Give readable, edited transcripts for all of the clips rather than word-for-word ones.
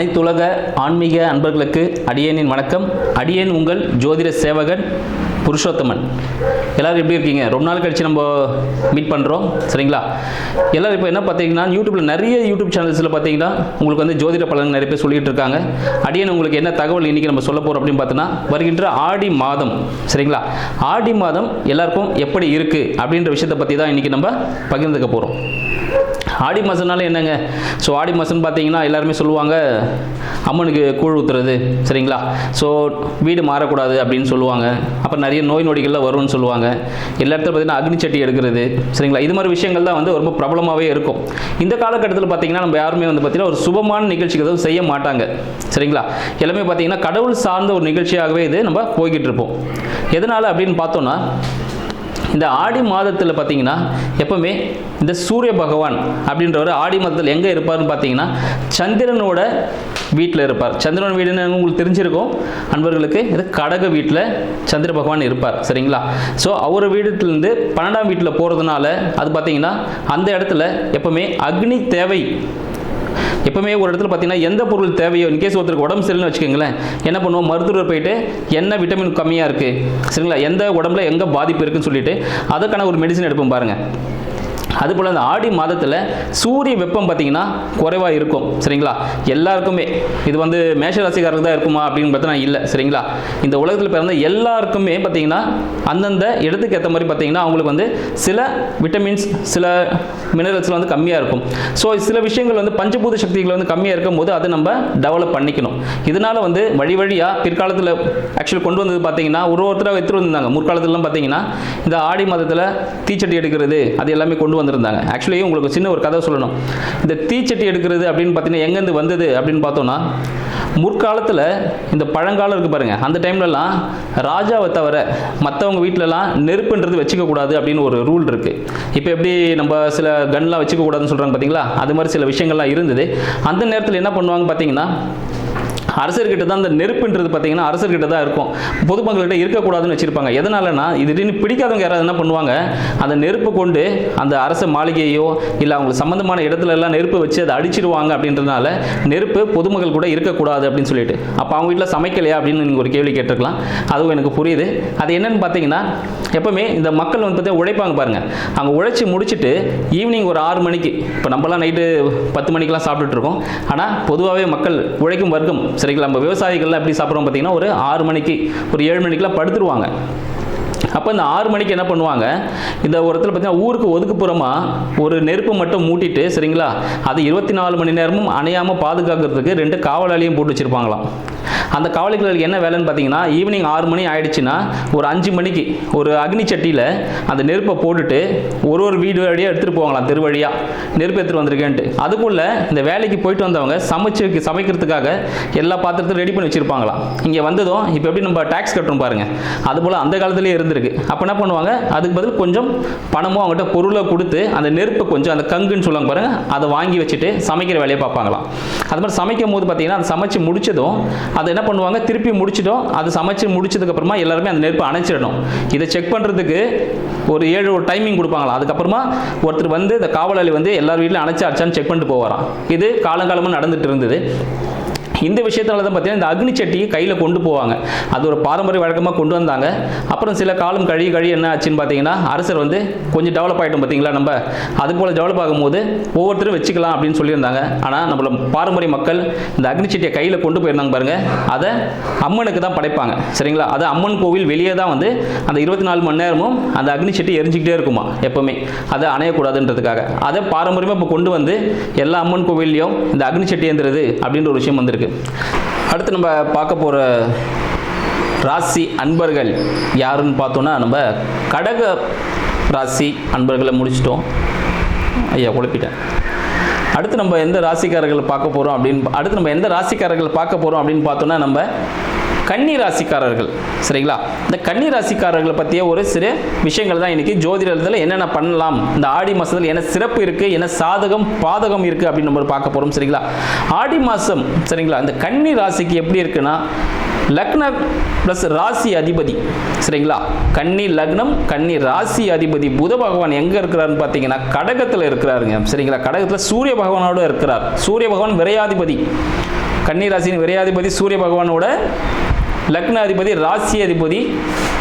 அனைத்துலக ஆன்மீக அன்பர்களுக்கு அடியேனின் வணக்கம். அடியேன் உங்கள் ஜோதிட சேவகன் புருஷோத்தமன். எல்லோரும் எப்படி இருக்கீங்க? ரொம்ப நாள் கழிச்சு நம்ம மீட் பண்ணுறோம், சரிங்களா? எல்லோரும் இப்போ என்ன பார்த்தீங்கன்னா, யூடியூப்பில் நிறைய யூடியூப் சேனல்ஸில் பார்த்தீங்கன்னா உங்களுக்கு வந்து ஜோதிட பலன் நிறைய பேர் சொல்லிகிட்டு இருக்காங்க. அடியேன் உங்களுக்கு என்ன தகவல் இன்றைக்கி நம்ம சொல்ல போகிறோம் அப்படின்னு பார்த்தோன்னா, வருகின்ற ஆடி மாதம், சரிங்களா? ஆடி மாதம் எல்லாருக்கும் எப்படி இருக்குது அப்படின்ற விஷயத்தை பற்றி தான் இன்றைக்கி நம்ம பகிர்ந்துக்க போகிறோம். ஆடி மாதம்னால என்னங்க? ஸோ ஆடி மாதம்னு பார்த்தீங்கன்னா எல்லாருமே சொல்லுவாங்க, அம்மனுக்கு கூழ் ஊற்றுறது, சரிங்களா? ஸோ வீடு மாறக்கூடாது அப்படின்னு சொல்லுவாங்க. அப்புறம் நிறைய நோய் நொடிகள்லாம் வரும்னு சொல்லுவாங்க. எல்லா இடத்துல பார்த்தீங்கன்னா அக்னி சட்டி எடுக்கிறது, சரிங்களா? இது மாதிரி விஷயங்கள் தான் வந்து ரொம்ப பிரபலமாகவே இருக்கும். இந்த காலகட்டத்தில் பார்த்தீங்கன்னா நம்ம யாருமே வந்து பார்த்தீங்கன்னா ஒரு சுபமான நிகழ்ச்சிக்கு எதுவும் செய்ய மாட்டாங்க, சரிங்களா? எல்லாமே பார்த்தீங்கன்னா கடவுள் சார்ந்த ஒரு நிகழ்ச்சியாகவே இது நம்ம போய்கிட்டு இருப்போம். எதனால் அப்படின்னு பார்த்தோன்னா, இந்த ஆடி மாதத்தில் பார்த்தீங்கன்னா எப்பவுமே இந்த சூரிய பகவான் அப்படின்றவர் ஆடி மாதத்தில் எங்கே இருப்பார்னு பார்த்தீங்கன்னா சந்திரனோட வீட்டில் இருப்பார். சந்திரன் வீடுன்னு உங்களுக்கு தெரிஞ்சிருக்கும் அன்பர்களுக்கு. இது கடக வீட்டில் சந்திர பகவான் இருப்பார், சரிங்களா? ஸோ அவர் வீட்டிலேருந்து 12ஆம் வீட்டில் போகிறதுனால அது பார்த்தீங்கன்னா அந்த இடத்துல எப்பவுமே அக்னி தேவை. எப்பவுமே ஒரு இடத்துல பார்த்தீங்கன்னா எந்த பொருள் தேவையோ, இன்கேஸ் ஒருத்தருக்கு உடம்பு சரியில்லைன்னு வச்சுக்கோங்களேன், என்ன பண்ணுவோம், மருத்துவர் போயிட்டு என்ன விட்டமின் கம்மியாக இருக்குது, சரிங்களா, எந்த உடம்புல எங்கே பாதிப்பு இருக்குன்னு சொல்லிட்டு அதுக்கான ஒரு மெடிசன் எடுப்போம் பாருங்கள். அதுபோல் அந்த ஆடி மாதத்தில் சூரிய வெப்பம் பார்த்தீங்கன்னா குறைவாக இருக்கும், சரிங்களா? எல்லாருக்குமே இது வந்து மேஷராசிக்காரருக்கு தான் இருக்குமா அப்படின்னு பார்த்தா இல்லை, சரிங்களா? இந்த உலகத்தில் பிறந்த எல்லாருக்குமே பார்த்தீங்கன்னா அந்தந்த இடத்துக்கு ஏற்ற மாதிரி பார்த்தீங்கன்னா அவங்களுக்கு வந்து சில விட்டமின்ஸ், சில மினரல்ஸ்லாம் வந்து கம்மியாக இருக்கும். ஸோ சில விஷயங்கள் வந்து பஞ்சபூத சக்திகள் வந்து கம்மியாக இருக்கும் போது அதை நம்ம டெவலப் பண்ணிக்கணும். இதனால் வந்து வழியாக பிற்காலத்தில் ஆக்சுவலி கொண்டு வந்தது பார்த்தீங்கன்னா ஒருத்தராக எடுத்துகிட்டு வந்திருந்தாங்க. முற்காலத்துலலாம் பார்த்தீங்கன்னா இந்த ஆடி மாதத்தில் தீச்சட்டி எடுக்கிறது அது எல்லாமே கொண்டு வந்திருந்தாங்க. ஆக்சுவலி உங்களுக்கு சின்ன ஒரு கதை சொல்லணும். இந்த தீச்சட்டி எடுக்கிறது அப்படின்னு பார்த்தீங்கன்னா எங்கேருந்து வந்தது அப்படின்னு பார்த்தோன்னா, முற்காலத்தில் இந்த பழங்காலம் இருக்குது பாருங்கள், அந்த டைம்லலாம் ராஜாவை தவிர மற்றவங்க வீட்டிலலாம் நெருப்புன்றது வச்சுக்கக்கூடாது அப்படின்னு ஒரு ரூல் இருக்குது. இப்போ எப்படி நம்ம சில கன்லாம் வச்சுக்கக்கூடாதுன்னு சொல்கிறாங்க பார்த்தீங்களா, அது மாதிரி சில விஷயங்கள்லாம் இருந்தது. அந்த நேரத்தில் என்ன பண்ணுவாங்க பார்த்தீங்கன்னா, அரசர்கிட்ட தான் அந்த நெருப்புன்றது பார்த்தீங்கன்னா அரசர்கிட்ட தான் இருக்கும், பொதுமக்கள்கிட்ட இருக்கக்கூடாதுன்னு வச்சுருப்பாங்க. எதனாலனா இது திடீர்னு பிடிக்காதவங்க யாராவது என்ன பண்ணுவாங்க, அந்த நெருப்பு கொண்டு அந்த அரச மாளிகையோ இல்லை அவங்களுக்கு சம்மந்தமான இடத்துல எல்லாம் நெருப்பு வச்சு அதை அடிச்சிடுவாங்க. அப்படின்றதுனால நெருப்பு பொதுமக்கள் கூட இருக்கக்கூடாது அப்படின்னு சொல்லிட்டு, அப்போ அவங்க வீட்டில் சமைக்கலையா அப்படின்னு நீங்கள் ஒரு கேள்வி கேட்டிருக்கலாம். அதுவும் எனக்கு புரியுது. அது என்னன்னு பார்த்தீங்கன்னா, எப்பவுமே இந்த மக்கள் வந்து பார்த்தீங்கன்னா உழைப்பாங்க பாருங்கள். அவங்க உழைச்சி முடிச்சுட்டு ஈவினிங் ஒரு 6 மணிக்கு, இப்போ நம்மலாம் நைட்டு 10 மணிக்கெலாம் சாப்பிட்டுட்டு இருக்கோம், ஆனால் பொதுவாகவே மக்கள் உழைக்கும் வர்க்கம், சரிங்களா, நம்ம விவசாயிகள்லாம் எப்படி சாப்பிட்றோம் பார்த்தீங்கன்னா ஒரு 6 மணிக்கு ஒரு 7 மணிக்கெலாம் படுத்துருவாங்க. அப்போ இந்த 6 மணிக்கு என்ன பண்ணுவாங்க, இந்த ஒரு இடத்துல பார்த்தீங்கன்னா ஊருக்கு ஒதுக்குப்புறமாக ஒரு நெருப்பு மட்டும் மூட்டிட்டு, சரிங்களா, அது 24 மணி நேரமும் அணையாமல் பாதுகாக்கிறதுக்கு 2 காவலாளியும் போட்டு வச்சுருப்பாங்களாம். அந்த காவலிகளுக்கு என்ன வேலைன்னு பார்த்தீங்கன்னா, ஈவினிங் 6 மணி ஆயிடுச்சுன்னா ஒரு 5 மணிக்கு ஒரு அக்னி சட்டியில் அந்த நெருப்பை போட்டுட்டு ஒரு வீடு வழியாக எடுத்துகிட்டு போவாங்களாம், தெரு வழியாக நெருப்பு எடுத்துகிட்டு வந்திருக்கேன்ட்டு. அதுக்குள்ளே இந்த வேலைக்கு போயிட்டு வந்தவங்க சமைக்கிறதுக்காக எல்லா பாத்திரத்தையும் ரெடி பண்ணி வச்சுருப்பாங்களாம். இங்கே வந்ததும் இப்போ எப்படி நம்ம டேக்ஸ் கட்டுறோம் பாருங்கள், அதுபோல் அந்த காலத்துலேயே இருந்திருக்கு. அப்போ என்ன பண்ணுவாங்க, அதுக்கு பதில் கொஞ்சம் பணமோ அவங்ககிட்ட பொருளை கொடுத்து அந்த நெருப்பை கொஞ்சம் அந்த கங்குன்னு சொல்லுவாங்க பாருங்கள், அதை வாங்கி வச்சுட்டு சமைக்கிற வேலையை பார்ப்பாங்களாம். அது மாதிரி சமைக்கும் போது பார்த்தீங்கன்னா அதை சமைச்சு முடிச்சதும் அதை என்ன பண்ணுவாங்க, திருப்பி முடிச்சிட்டோம், அது சமைச்சு முடிச்சதுக்கப்புறமா எல்லாருமே அந்த நெருப்பை அணைச்சிடணும். இதை செக் பண்ணுறதுக்கு ஒரு 7 டைமிங் கொடுப்பாங்களா. அதுக்கப்புறமா ஒருத்தர் வந்து இந்த காவலாளி வந்து எல்லார் வீட்டிலும் அணைச்சாச்சான்னு செக் பண்ணிட்டு போவாராம். இது காலங்காலமாக நடந்துட்டு இருந்தது. இந்த விஷயத்தால தான் பார்த்தீங்கன்னா இந்த அக்னி சட்டியை கையில் கொண்டு போவாங்க. அது ஒரு பாரம்பரிய வழக்கமாக கொண்டு வந்தாங்க. அப்புறம் சில காலம் கழி என்ன ஆச்சுன்னு பார்த்தீங்கன்னா, அரசர் வந்து கொஞ்சம் டெவலப் ஆகிட்டோம் பார்த்தீங்களா, நம்ம அது போல் டெவலப் ஆகும்போது ஒவ்வொருத்தரும் வச்சுக்கலாம் அப்படின்னு சொல்லியிருந்தாங்க. ஆனால் நம்மளோட பாரம்பரிய மக்கள் இந்த அக்னி சட்டியை கையில் கொண்டு போயிருந்தாங்க பாருங்கள், அதை அம்மனுக்கு தான் படைப்பாங்க, சரிங்களா? அது அம்மன் கோவில் வெளியே தான் வந்து அந்த 24 மணி நேரமும் அந்த அக்னி சட்டி எரிஞ்சிக்கிட்டே இருக்குமா எப்பவுமே, அதை அணையக்கூடாதுன்றதுக்காக. அதை பாரம்பரியமாக இப்போ கொண்டு வந்து எல்லா அம்மன் கோவில்லையும் இந்த அக்னி சட்டி ஏந்துறது அப்படின்ற ஒரு விஷயம் வந்திருக்கு. அடுத்து நம்ம பார்க்க போகிற ராசி அன்பர்கள் யாருன்னு பார்த்தோன்னா, நம்ம கடக ராசி அன்பர்களை முடிச்சிட்டோம். ஐயா குழப்பிட்டேன். அடுத்து நம்ம எந்த ராசிக்காரர்களை பார்க்க போகிறோம் அப்படின்னு பார்த்தோன்னா, நம்ம கன்னி ராசிக்காரர்கள், சரிங்களா? இந்த கன்னி ராசிக்காரர்களை பற்றிய ஒரு சிறு விஷயங்கள் தான் இன்றைக்கி ஜோதிடத்தில் என்னென்ன பண்ணலாம், இந்த ஆடி மாதத்தில் என்ன சிறப்பு இருக்குது, என்ன சாதகம் பாதகம் இருக்குது அப்படின்னு நம்ம பார்க்க போகிறோம், சரிங்களா? ஆடி மாதம், சரிங்களா, இந்த கன்னி ராசிக்கு எப்படி இருக்குன்னா, லக்னம் ப்ளஸ் ராசி அதிபதி, சரிங்களா? கன்னி லக்னம் கன்னி ராசி அதிபதி புத பகவான் எங்கே இருக்கிறாருன்னு பார்த்தீங்கன்னா கடகத்தில் இருக்கிறாருங்க, சரிங்களா? கடகத்தில் சூரிய பகவானோடு இருக்கிறார். சூரிய பகவான் விரையாதிபதி. கன்னி ராசியின் விரையாதிபதி சூரிய பகவானோட லக்ன அதிபதி ராசி அதிபதி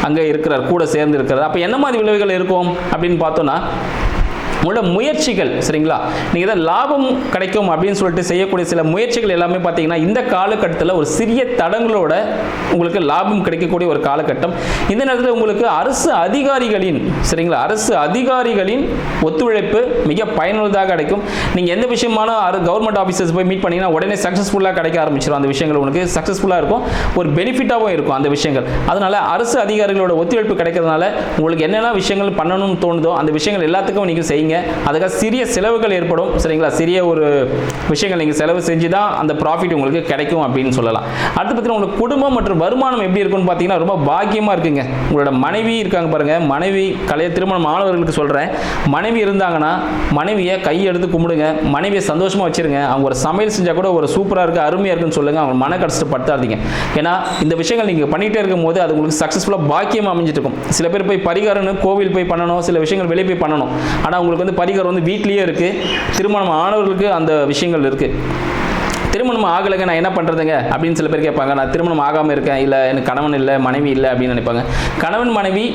அங்கே இருக்கிறார், கூட சேர்ந்து இருக்கிறார். அப்போ என்ன மாதிரி விளைவுகள் இருக்கும் அப்படின்னு பார்த்தோன்னா, உங்களோட முயற்சிகள் சரிங்களா, நீங்கள் தான் லாபம் கிடைக்கும் அப்படின்னு சொல்லிட்டு செய்யக்கூடிய சில முயற்சிகள் எல்லாமே பார்த்தீங்கன்னா இந்த காலகட்டத்தில் ஒரு சிறிய தடங்களோட உங்களுக்கு லாபம் கிடைக்கக்கூடிய ஒரு காலகட்டம். இந்த நேரத்தில் உங்களுக்கு அரசு அதிகாரிகளின் சரிங்களா, அரசு அதிகாரிகளின் ஒத்துழைப்பு மிக பயனுள்ளதாக கிடைக்கும். நீங்கள் எந்த விஷயமான கவர்மெண்ட் ஆஃபீஸர்ஸ் போய் மீட் பண்ணிங்கன்னா உடனே சக்ஸஸ்ஃபுல்லாக கிடைக்க ஆரம்பிச்சிடும். அந்த விஷயங்கள் உங்களுக்கு சக்ஸஸ்ஃபுல்லாக இருக்கும், ஒரு பெனிஃபிட்டாகவும் இருக்கும் அந்த விஷயங்கள். அதனால் அரசு அதிகாரிகளோட ஒத்துழைப்பு கிடைக்கிறதுனால உங்களுக்கு என்னென்ன விஷயங்கள் பண்ணணும்னு தோணுதோ அந்த விஷயங்கள் எல்லாத்துக்கும் நீங்கள் செய்யுங்க. அதுக்காக சிறிய செலவுகள் ஏற்படும் சரிங்களா, சிறிய ஒரு விஷயங்கள் நீங்கள் செலவு செஞ்சு தான் அந்த ப்ராஃபிட் உங்களுக்கு கிடைக்கும் அப்படின்னு சொல்லலாம். அடுத்து பார்த்தீங்கன்னா உங்களுக்கு குடும்பம் மற்றும் வருமானம் எப்படி இருக்குன்னு பார்த்தீங்கன்னா ரொம்ப பாக்கியமாக இருக்குங்க. உங்களோட மனைவி இருக்காங்க பாருங்க, மனைவி திருமணம் ஆனவர்களுக்கு சொல்கிறேன், மனைவி இருந்தாங்கன்னா மனைவியை கையெடுத்து கும்பிடுங்க, மனைவியை சந்தோஷமாக வச்சிருங்க. அவங்க ஒரு சமையல் செஞ்சால் கூட ஒரு சூப்பராக இருக்குது அருமையாக இருக்குன்னு சொல்லுங்கள், அவங்க மன கஷ்டப்படுத்தாதீங்க. ஏன்னா இந்த விஷயங்கள் நீங்கள் பண்ணிகிட்டே இருக்கும் போது அது உங்களுக்கு சக்ஸஸ்ஃபுல்லாக பாக்கியமாக அமைஞ்சிட்டு இருக்கும். சில பேர் போய் பரிகாரம்னு கோவில் போய் பண்ணணும், சில விஷயங்கள் வெளியே போய் பண்ணணும். ஆனால் உங்களுக்கு பரிகாரம் வீட்லயே இருக்கு. திருமணம் ஆனவர்களுக்கு அந்த விஷயங்கள் இருக்கு. திருமணம் ஆகலைங்க, நான் என்ன பண்ணுறதுங்க அப்படின்னு சில பேர் கேட்பாங்க. நான் திருமணம் ஆகாமல் இருக்கேன், இல்லை எனக்கு கணவன் இல்லை மனைவி இல்லை அப்படின்னு நினைப்பாங்க. கணவன் மனைவி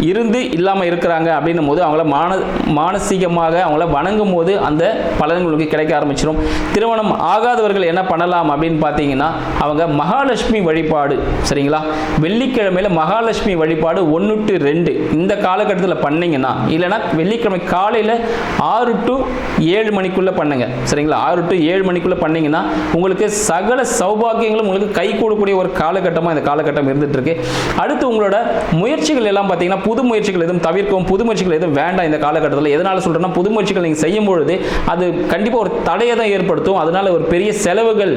இருந்து இல்லாமல் இருக்கிறாங்க அப்படின்னும் போது அவங்கள மானசீகமாக அவங்கள வணங்கும் போது அந்த பலன்களுக்கு கிடைக்க ஆரம்பிச்சிடும். திருமணம் ஆகாதவர்கள் என்ன பண்ணலாம் அப்படின்னு பார்த்தீங்கன்னா, அவங்க மகாலட்சுமி வழிபாடு சரிங்களா, வெள்ளிக்கிழமையில் மகாலட்சுமி வழிபாடு 1 to 2 இந்த காலகட்டத்தில் பண்ணிங்கன்னா, இல்லைன்னா வெள்ளிக்கிழமை காலையில் 6 to 7 மணிக்குள்ளே பண்ணுங்க சரிங்களா. 6 to 7 மணிக்குள்ளே பண்ணிங்கன்னா உங்களுக்கு சகல சௌபாகியங்களும் உங்களுக்கு கை கூடக்கூடிய ஒரு காலகட்டமாக இந்த காலகட்டம் இருந்துட்டு இருக்கு. அடுத்து உங்களோட முயற்சிகள் எல்லாம் பார்த்தீங்கன்னா புது முயற்சிகள் எதுவும் தவிர்க்கவும், புது முயற்சிகள் எதுவும் வேண்டாம் இந்த காலகட்டத்தில். எதனால சொல்றேன்னா, புது முயற்சிகள் நீங்கள் செய்யும் பொழுது அது கண்டிப்பாக ஒரு தடையை தான் ஏற்படுத்தும். அதனால ஒரு பெரிய செலவுகள்,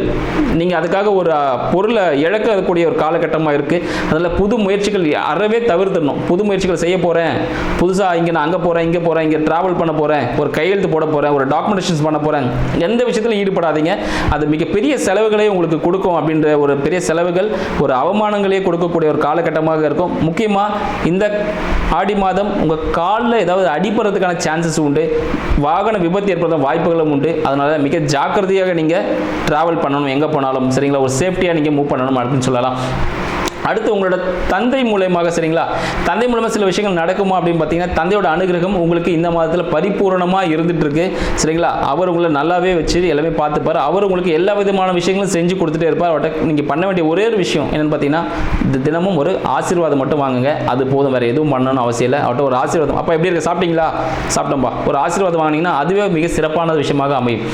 நீங்கள் அதுக்காக ஒரு பொருளை இழக்கக்கூடிய ஒரு காலகட்டமாக இருக்கு. அதில் புது முயற்சிகள் அறவே தவிர்த்துடணும். புது முயற்சிகள் செய்ய போகிறேன், புதுசாக இங்கே நான் அங்கே போகிறேன், இங்கே போகிறேன், இங்கே ட்ராவல் பண்ண போகிறேன், ஒரு கையெழுத்து போட போகிறேன், ஒரு டாக்குமெண்டேஷன்ஸ் பண்ண போகிறேன், எந்த விஷயத்தில் ஈடுபடாதீங்க. அது மிகப்பெரிய செலவுகளே உங்களுக்கு கொடுக்கும். அப்படின்ற ஒரு பெரிய செலவுகள், ஒரு அவமானங்களே கொடுக்கக்கூடிய ஒரு காலகட்டமாக இருக்கும். முக்கியமாக இந்த ஆடி மாதம் உங்கள் காலில் ஏதாவது அடிபடுறதுக்கான சான்சஸ் உண்டு, வாகன விபத்து ஏற்படுற வாய்ப்புகளும் உண்டு. அதனால் மிக ஜாக்கிரதையாக நீங்கள் ட்ராவல் பண்ணணும், எங்கே போனாலும் சரிங்களா, ஒரு சேஃப்டியாக நீங்கள் மூவ் பண்ணணும் அப்படின்னு சொல்லலாம். அடுத்து உங்களோட தந்தை மூலமாக சரிங்களா, தந்தை மூலமாக சில விஷயங்கள் நடக்குமா அப்படின்னு பார்த்தீங்கன்னா, தந்தையோட அனுகிரகம் உங்களுக்கு இந்த மாதத்தில் பரிபூரணமாக இருந்துட்டு இருக்கு சரிங்களா. அவர் உங்களை நல்லாவே வச்சு எல்லாமே பார்த்துப்பார். அவர் உங்களுக்கு எல்லா விதமான விஷயங்களும் செஞ்சு கொடுத்துட்டே இருப்பார். அவர்கிட்ட நீங்கள் பண்ண வேண்டிய ஒரே ஒரு விஷயம் என்னென்னு பார்த்தீங்கன்னா, தினமும் ஒரு ஆசீர்வாதம் மட்டும் வாங்குங்க, அது போதும், வேறு எதுவும் பண்ணணும்னு அவசியம் இல்லை. அவர்கிட்ட ஒரு ஆசீர்வாதம், அப்போ எப்படி இருக்கு, சாப்பிட்டீங்களா, சாப்பிட்டோம்பா, ஒரு ஆசீர்வாதம் வாங்கினீங்கன்னா அதுவே மிக சிறப்பான விஷயமாக அமையும்.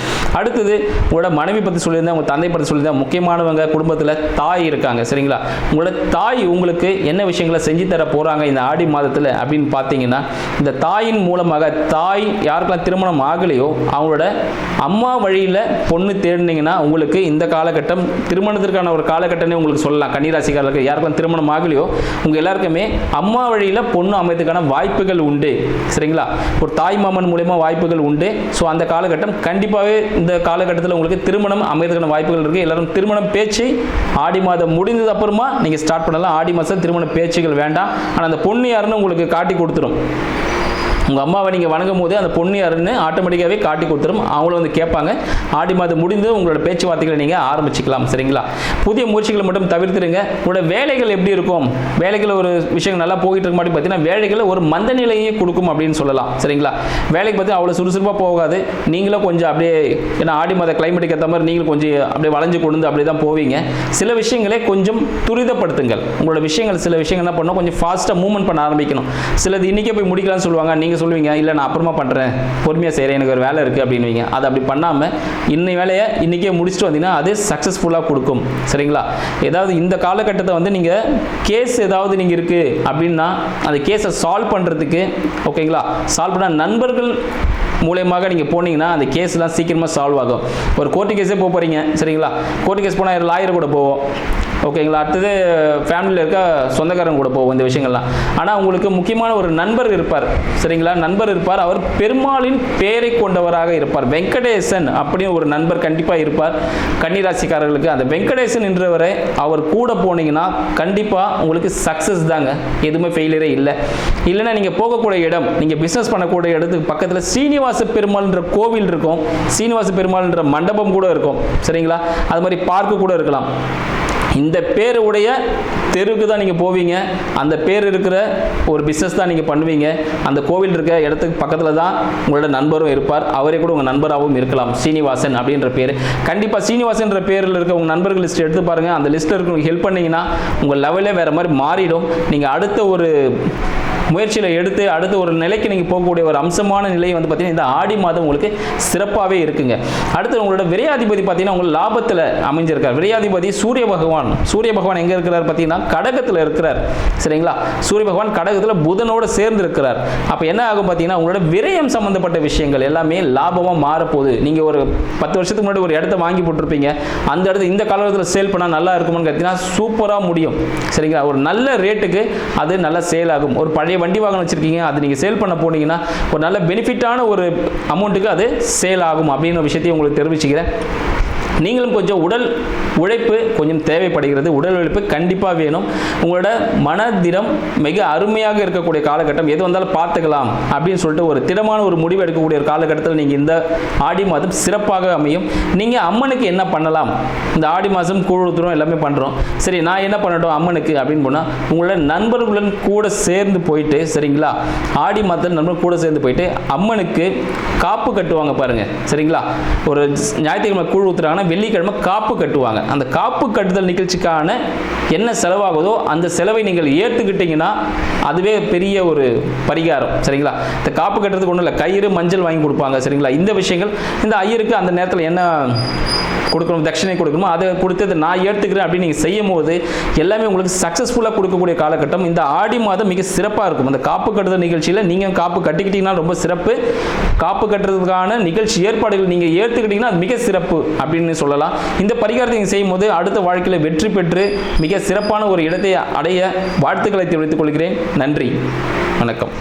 அடுத்தது உங்களோட மனைவி பற்றி சொல்லியிருந்தேன், உங்கள் தந்தை பற்றி சொல்லியிருந்தேன். முக்கியமானவங்க குடும்பத்தில் தாய் இருக்காங்க சரிங்களா. உங்களோட தாய் உங்களுக்கு என்ன விஷயங்களை செஞ்சு தர போறாங்க இந்த ஆடி மாதத்தில் அப்படின்னு பார்த்தீங்கன்னா, இந்த தாயின் மூலமாக, தாய் யாருக்கெல்லாம் திருமணம் ஆகலையோ அவங்களோட அம்மா வழியில் பொண்ணு தேடினீங்கன்னா உங்களுக்கு இந்த காலகட்டம் திருமணத்திற்கான ஒரு காலகட்டமே உங்களுக்கு சொல்லலாம். கன்னிராசிக்காரர்களுக்கு யாருக்கெல்லாம் திருமணம் ஆகலையோ உங்கள் எல்லாருக்குமே அம்மா வழியில் பொண்ணு அமைத்துக்கான வாய்ப்புகள் உண்டு சரிங்களா. ஒரு தாய் மாமன் மூலமா வாய்ப்புகள் உண்டு. ஸோ அந்த காலகட்டம் கண்டிப்பாகவே இந்த காலகட்டத்தில் உங்களுக்கு திருமணம் அமைத்துக்கான வாய்ப்புகள் இருக்குது. எல்லாரும் திருமணம் பேச்சு ஆடி மாதம் முடிந்தது அப்புறமா நீங்கள் ஸ்டார்ட் பண்ணலாம். ஆடி மாதம் திருமண பேச்சுகள் வேண்டாம். ஆனால் அந்த பொண்ணு யாருன்னு உங்களுக்கு காட்டி கொடுத்துரும். உங்கள் அம்மாவை நீங்கள் வணங்கும் போது அந்த பொண்ணு யாருன்னு ஆட்டோமேட்டிக்காகவே காட்டி கொடுத்துரும். அவங்களும் வந்து கேட்பாங்க. ஆடி மாதம் முடிந்து உங்களோட பேச்சுவார்த்தைகளை நீங்கள் ஆரம்பிச்சிக்கலாம் சரிங்களா. புதிய முயற்சிகளை மட்டும் தவிர்த்துருங்க. உங்களோட வேலைகள் எப்படி இருக்கும், வேலைகள் ஒரு விஷயம் நல்லா போயிட்டு இருக்க மாதிரி பார்த்தீங்கன்னா, வேலைகளை ஒரு மந்த நிலையே கொடுக்கும் அப்படின்னு சொல்லலாம் சரிங்களா. வேலைக்கு பார்த்து அவ்வளோ சுறுசுறுப்பாக போகாது. நீங்களும் கொஞ்சம் அப்படியே, ஏன்னா ஆடி மாத கிளைமேட்டுக்கு ஏற்ற மாதிரி நீங்களும் கொஞ்சம் அப்படியே வளைஞ்சு கொண்டு அப்படி தான் போவீங்க. சில விஷயங்களே கொஞ்சம் துரிதப்படுத்துங்கள். உங்களோட விஷயங்கள் சில விஷயங்கள் என்ன பண்ணணும், கொஞ்சம் ஃபாஸ்ட்டாக மூவ்மெண்ட் பண்ண ஆரம்பிக்கணும். சிலது இன்றைக்கே போய் முடிக்கலாம்னு சொல்லுவாங்க. நீங்கள் சொல்லுவீங்க, இல்லை நான் அப்புறமா பண்ணுறேன், பொறுமையாக செய்கிறேன், எனக்கு ஒரு வேலை இருக்குது அப்படின்னுவீங்க. அதை அப்படி பண்ணாமல் இன்னை வேலையை இன்றைக்கே முடிச்சுட்டு வந்தீங்கன்னா அது சக்ஸஸ்ஃபுல்லாக கொடுக்கும் சரிங்களா. ஏதாவது இந்த காலகட்டத்தை வந்து நீங்கள் கேஸ் ஏதாவது நீங்கள் இருக்குது அப்படின்னா அந்த கேஸை சால்வ் பண்ணுறதுக்கு ஓகேங்களா, சால்வ் பண்ண நண்பர்கள் மூலயமாக நீங்கள் போனீங்கன்னா அந்த கேஸ்லாம் சீக்கிரமாக சால்வ் ஆகும். ஒரு கோர்ட்டு கேஸே போகிறீங்க சரிங்களா. கோர்ட்டு கேஸ் போனால் லாயர் கூட போவோம். ஓகேங்களா. அடுத்தது ஃபேமிலியில் இருக்க சொந்தக்காரங்க கூட போகும் இந்த விஷயங்கள்லாம். ஆனால் உங்களுக்கு முக்கியமான ஒரு நண்பர் இருப்பார், சரிங்களா. நண்பர் இருப்பார், அவர் பெருமாளின் பெயரை கொண்டவராக இருப்பார். வெங்கடேசன் அப்படின்னு ஒரு நண்பர் கண்டிப்பாக இருப்பார் கன்னிராசிக்காரர்களுக்கு. அந்த வெங்கடேசன் என்றவரை அவர் கூட போனீங்கன்னா கண்டிப்பாக உங்களுக்கு சக்ஸஸ் தாங்க, எதுவுமே ஃபெயிலியரே இல்லை. இல்லைன்னா நீங்கள் போகக்கூடிய இடம், நீங்கள் பிஸ்னஸ் பண்ணக்கூடிய இடத்துக்கு பக்கத்தில் ஸ்ரீனிவாச பெருமாள்ன்ற கோவில் இருக்கும், ஸ்ரீனிவாச பெருமாள்ன்ற மண்டபம் கூட இருக்கும், சரிங்களா. அது மாதிரி பார்க்கு கூட இருக்கலாம். இந்த பேர் உடைய தெருவுக்கு தான் நீங்கள் போவீங்க, அந்த பேர் இருக்கிற ஒரு பிஸ்னஸ் தான் நீங்கள் பண்ணுவீங்க. அந்த கோவில் இருக்க இடத்துக்கு பக்கத்தில் தான் உங்களோட நண்பரும் இருப்பார், அவரே கூட உங்கள் நண்பராகவும் இருக்கலாம். ஸ்ரீனிவாசன் அப்படின்ற பேர், கண்டிப்பாக ஸ்ரீனிவாசன்ற பேரில் இருக்க உங்கள் நண்பர்கள் லிஸ்ட் எடுத்து பாருங்கள். அந்த லிஸ்ட்டில் இருக்க ஹெல்ப் பண்ணிங்கன்னா உங்கள் லெவலே வேறு மாதிரி மாறிடும். நீங்கள் அடுத்த ஒரு முயற்சியில் எடுத்து அடுத்த ஒரு நிலைக்கு நீங்கள் போகக்கூடிய ஒரு அம்சமான நிலை வந்து பார்த்தீங்கன்னா இந்த ஆடி மாதம் உங்களுக்கு சிறப்பாகவே இருக்குங்க. அடுத்து உங்களோட விரையாதிபதி பார்த்தீங்கன்னா உங்களுக்கு லாபத்தில் அமைஞ்சிருக்கார். விரையாதிபதி சூரிய பகவான். சூரிய பகவான் எங்கே இருக்கிறார் பார்த்தீங்கன்னா கடகத்தில் இருக்கிறார், சரிங்களா. சூரிய பகவான் கடகத்தில் புதனோடு சேர்ந்து இருக்கிறார். அப்போ என்ன ஆகும் பார்த்தீங்கன்னா உங்களோட விரயம் சம்பந்தப்பட்ட விஷயங்கள் எல்லாமே லாபமாக மாறப்போகுது. நீங்கள் ஒரு 10 வருஷத்துக்கு முன்னாடி ஒரு இடத்த வாங்கி போட்டிருப்பீங்க, அந்த இடத்துல இந்த காலகட்டத்தில் சேல் பண்ணால் நல்லா இருக்கும்னு பார்த்தீங்கன்னா சூப்பராக முடியும், சரிங்களா. ஒரு நல்ல ரேட்டுக்கு அது நல்லா சேல் ஆகும். ஒரு பழைய வண்டி வாகனம் வச்சிருக்கீங்க, அது நீங்கள் சேல் பண்ண போனீங்கன்னா ஒரு நல்ல பெனிஃபிட்டான ஒரு அமௌண்ட்டுக்கு அது சேல் ஆகும் அப்படின்னு விஷயத்தையும் உங்களுக்கு தெரிவிச்சுக்கிறேன். நீங்களும் கொஞ்சம் உடல் உழைப்பு கொஞ்சம் தேவைப்படுகிறது. உடல் உழைப்பு கண்டிப்பாக வேணும். உங்களோட மனதிடம் மிக அருமையாக இருக்கக்கூடிய காலகட்டம், எது வந்தாலும் பார்த்துக்கலாம் அப்படின்னு சொல்லிட்டு ஒரு திடமான ஒரு முடிவு எடுக்கக்கூடிய ஒரு காலகட்டத்தில் நீங்கள் இந்த ஆடி மாதம் சிறப்பாக அமையும். நீங்கள் அம்மனுக்கு என்ன பண்ணலாம், இந்த ஆடி மாதம் கூழ் ஊத்துறோம் எல்லாமே பண்ணுறோம், சரி நான் என்ன பண்ணட்டும் அம்மனுக்கு அப்படின்னு போனால் உங்களோட நண்பர்களுடன் கூட சேர்ந்து போயிட்டு, சரிங்களா, ஆடி மாதத்தில் நண்பர்கள் கூட சேர்ந்து போயிட்டு அம்மனுக்கு காப்பு கட்டுவாங்க பாருங்கள், சரிங்களா. ஒரு ஞாயிற்றுக்கிழமை கூழ் ஊத்துறாங்கன்னா வெள்ளிக்கிழமை காப்பு கட்டுவாங்க. அந்த காப்பு கட்டுதல் நிகழ்ச்சிக்கான என்ன செலவாகுதோ அந்த செலவை நீங்கள் ஏற்றுக்கிட்டீங்கன்னா அதுவே பெரிய ஒரு பரிகாரம், சரிங்களா. இந்த காப்பு கட்டுறதுக்கு ஒன்றும் இல்லை, கயிறு மஞ்சள் வாங்கி கொடுப்பாங்க, சரிங்களா. இந்த விஷயங்கள் இந்த ஐயருக்கு அந்த நேரத்தில் என்ன கொடுக்கணும், தட்சிணை கொடுக்கணுமோ அதை கொடுத்து நான் ஏற்றுக்கிறேன் அப்படின்னு நீங்கள் செய்யும் போது எல்லாமே உங்களுக்கு சக்ஸஸ்ஃபுல்லாக கொடுக்கக்கூடிய காலகட்டம் இந்த ஆடி மாதம் மிக சிறப்பாக இருக்கும். அந்த காப்பு கட்டுதல் நிகழ்ச்சியில் நீங்கள் காப்பு கட்டிக்கிட்டீங்கன்னா ரொம்ப சிறப்பு. காப்பு கட்டுறதுக்கான நிகழ்ச்சி ஏற்பாடுகள் நீங்கள் ஏற்றுக்கிட்டீங்கன்னா அது மிக சிறப்பு அப்படின்னு சொல்லலாம். இந்த பரிகாரத்தை நீங்கள் செய்யும் போது அடுத்த வாழ்க்கையில் வெற்றி பெற்று மிக சிறப்பான ஒரு இடத்தை அடைய வாழ்த்துக்களை தெரிவித்துக் கொள்கிறேன். நன்றி, வணக்கம்.